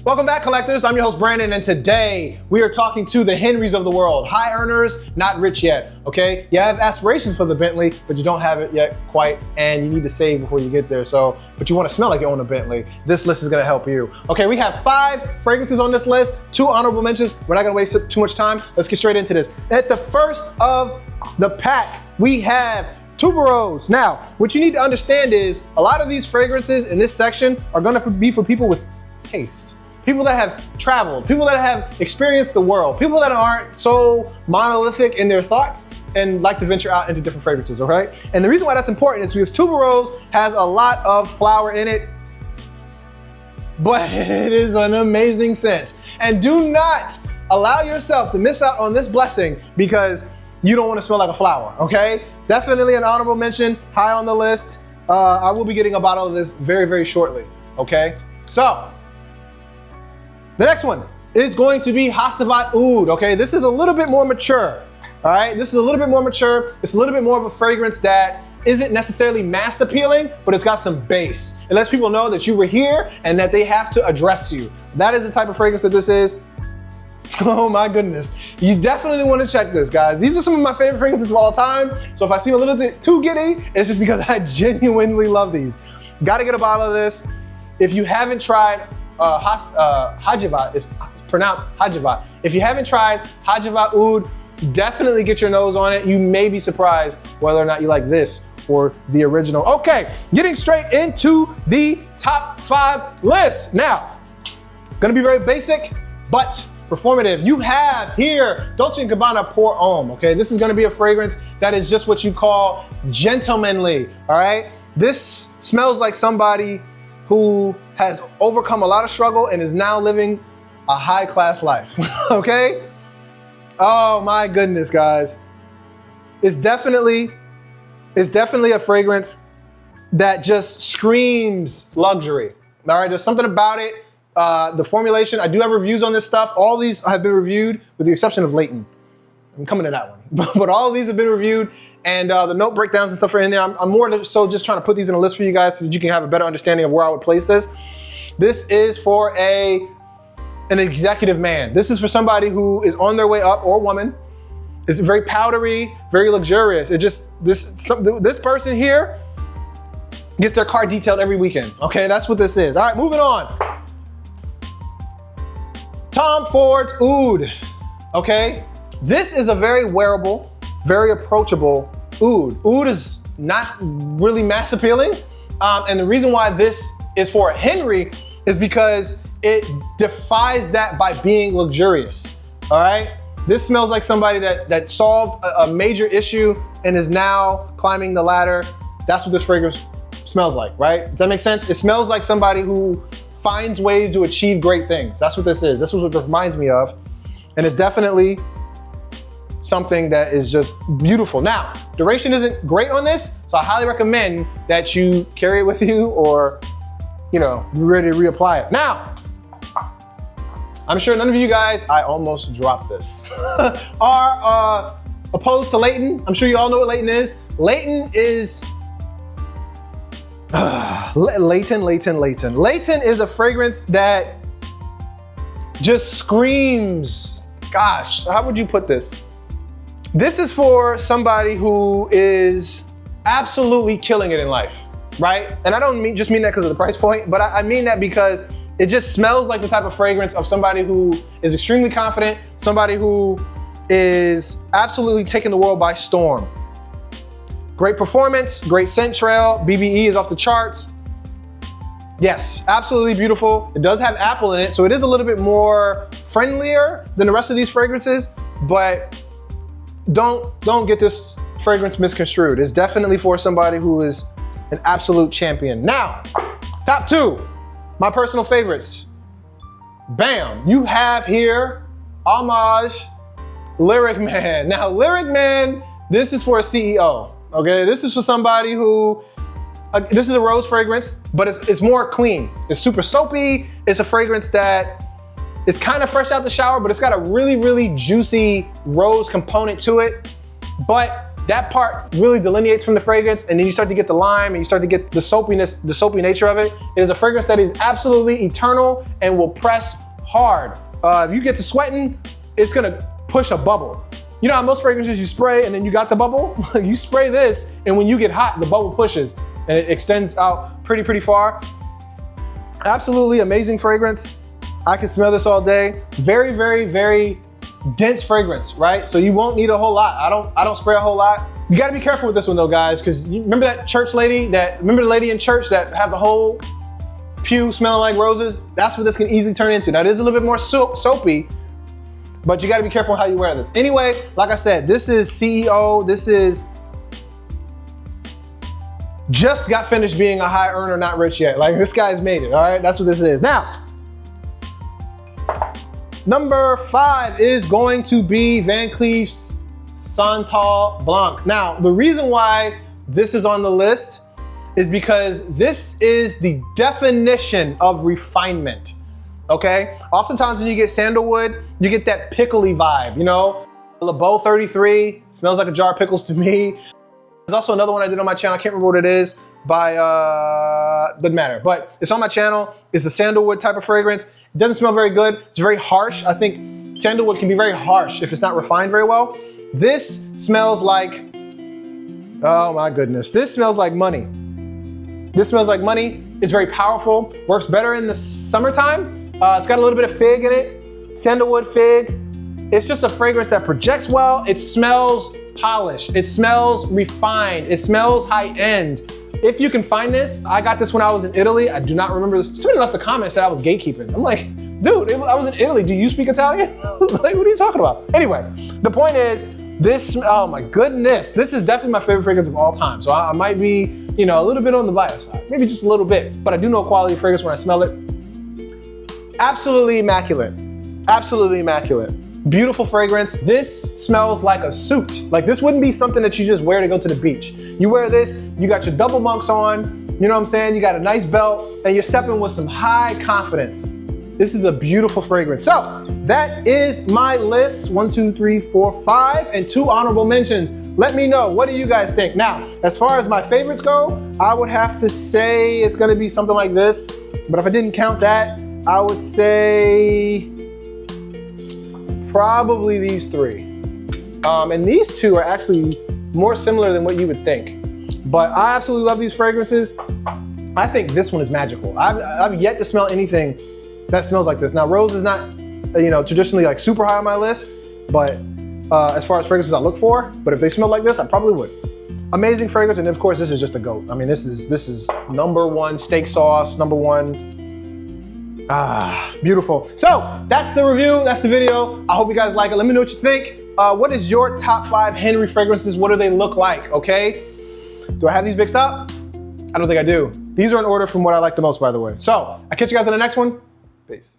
Welcome back, collectors. I'm your host, Brandon, and today we are talking to the H.E.N.R.Ys of the world. High earners, not rich yet, okay? You have aspirations for the Bentley, but you don't have it yet quite, and you need to save before you get there, but you want to smell like you own a Bentley. This list is gonna help you. Okay, we have 5 fragrances on this list, 2 honorable mentions. We're not gonna waste too much time. Let's get straight into this. At the first of the pack, we have Tuberose. Now, what you need to understand is a lot of these fragrances in this section are gonna be for people with taste. People that have traveled, people that have experienced the world, people that aren't so monolithic in their thoughts and like to venture out into different fragrances, okay? And the reason why that's important is because Tuberose has a lot of flower in it, but it is an amazing scent. And do not allow yourself to miss out on this blessing because you don't want to smell like a flower, okay? Definitely an honorable mention, high on the list. I will be getting a bottle of this very, very shortly, okay? So, the next one is going to be Hacivat Oud, okay? This is a little bit more mature, all right? This is a little bit more mature. It's a little bit more of a fragrance that isn't necessarily mass appealing, but it's got some bass. It lets people know that you were here and that they have to address you. That is the type of fragrance that this is. Oh my goodness. You definitely want to check this, guys. These are some of my favorite fragrances of all time. So if I seem a little bit too giddy, it's just because I genuinely love these. Gotta get a bottle of this. If you haven't tried Hacivat, it's pronounced Hacivat. If you haven't tried Hacivat Oud, definitely get your nose on it. You may be surprised whether or not you like this or the original. Okay, getting straight into the top 5 list. Now, gonna be very basic, but performative. You have here Dolce Gabbana Pour Homme, okay? This is gonna be a fragrance that is just what you call gentlemanly, all right? This smells like somebody who has overcome a lot of struggle and is now living a high-class life, okay? Oh my goodness, guys. It's definitely a fragrance that just screams luxury, all right? There's something about it. The formulation, I do have reviews on this stuff. All these have been reviewed with the exception of Layton. I'm coming to that one. But all of these have been reviewed and the note breakdowns and stuff are in there. I'm more so just trying to put these in a list for you guys so that you can have a better understanding of where I would place this. This is for an executive man. This is for somebody who is on their way up, or woman. It's very powdery, very luxurious. It just, this person here gets their car detailed every weekend. Okay, that's what this is. All right, moving on. Tom Ford Oud, okay? This is a very wearable, very approachable oud. Oud is not really mass appealing. And the reason why this is for a H.E.N.R.Y is because it defies that by being luxurious, all right? This smells like somebody that solved a major issue and is now climbing the ladder. That's what this fragrance smells like, right? Does that make sense? It smells like somebody who finds ways to achieve great things. That's what this is. This is what it reminds me of. And it's definitely something that is just beautiful. Now, duration isn't great on this, so I highly recommend that you carry it with you or, you know, be ready to reapply it. Now, I'm sure none of you guys, I almost dropped this, are opposed to Layton. I'm sure you all know what Layton is. Layton is, Layton. Layton is a fragrance that just screams, gosh, how would you put this? This is for somebody who is absolutely killing it in life, right? And I don't just mean that because of the price point, but I mean that because it just smells like the type of fragrance of somebody who is extremely confident, somebody who is absolutely taking the world by storm. Great performance, great scent trail, BBE is off the charts. Yes, absolutely beautiful. It does have apple in it, so it is a little bit more friendlier than the rest of these fragrances, but don't get this fragrance misconstrued. It's definitely for somebody who is an absolute champion. Now, top 2, my personal favorites. Bam, you have here Amouage Lyric Man. Now, Lyric Man, this is for a CEO, okay? This is for somebody who, this is a rose fragrance, but it's more clean. It's super soapy. It's a fragrance that is kind of fresh out the shower, but it's got a really, really juicy rose component to it. But that part really delineates from the fragrance, and then you start to get the lime and you start to get the soapiness, the soapy nature of it. It is a fragrance that is absolutely eternal and will press hard. If you get to sweating, it's gonna push a bubble. You know how most fragrances you spray and then you got the bubble? You spray this, and when you get hot, the bubble pushes and it extends out pretty far. Absolutely amazing fragrance. I can smell this all day. Very dense fragrance, right? So you won't need a whole lot. I don't spray a whole lot. You gotta be careful with this one though, guys, because you remember that church lady, remember the lady in church that have the whole pew smelling like roses? That's what this can easily turn into. Now it is a little bit more soapy, but you gotta be careful how you wear this. Anyway, like I said, this is CEO, this is just got finished being a high earner, not rich yet. Like, this guy's made it, all right? That's what this is. Now, number 5 is going to be Van Cleef's Santal Blanc. Now, the reason why this is on the list is because this is the definition of refinement, okay? Oftentimes when you get sandalwood, you get that pickly vibe, you know? LeBeau 33 smells like a jar of pickles to me. There's also another one I did on my channel, I can't remember what it is, by, doesn't matter, but it's on my channel. It's a sandalwood type of fragrance. It doesn't smell very good, it's very harsh. I think sandalwood can be very harsh if it's not refined very well. This smells like, oh my goodness, this smells like money. This smells like money, it's very powerful, works better in the summertime. It's got a little bit of fig in it, sandalwood fig. It's just a fragrance that projects well, it smells polished, it smells refined, it smells high-end. If you can find this, I got this when I was in Italy. I do not remember this. Somebody left a comment said I was gatekeeping. I'm like, dude, I was in Italy. Do you speak Italian? Like, what are you talking about? Anyway, the point is, this, oh my goodness, this is definitely my favorite fragrance of all time. So I might be, you know, a little bit on the bias side, maybe just a little bit, but I do know quality fragrance when I smell it. Absolutely immaculate, absolutely immaculate. Beautiful fragrance. This smells like a suit. Like, this wouldn't be something that you just wear to go to the beach. You wear this, you got your double monks on, you know what I'm saying? You got a nice belt, and you're stepping with some high confidence. This is a beautiful fragrance. So, that is my list. 1, 2, 3, 4, 5, and 2 honorable mentions. Let me know, what do you guys think? Now, as far as my favorites go, I would have to say it's gonna be something like this, but if I didn't count that, I would say, probably these 3. And these 2 are actually more similar than what you would think. But I absolutely love these fragrances. I think this one is magical. I've yet to smell anything that smells like this. Now, rose is not, you know, traditionally like super high on my list, but as far as fragrances I look for, but if they smelled like this, I probably would. Amazing fragrance, and of course, this is just a GOAT. I mean, this is #1 steak sauce, #1. Beautiful. So that's the review, that's the video. I hope you guys like it. Let me know what you think. What is your top 5 Henry fragrances? What do they look like, okay? Do I have these mixed up? I don't think I do. These are in order from what I like the most, by the way. So, I'll catch you guys in the next one. Peace.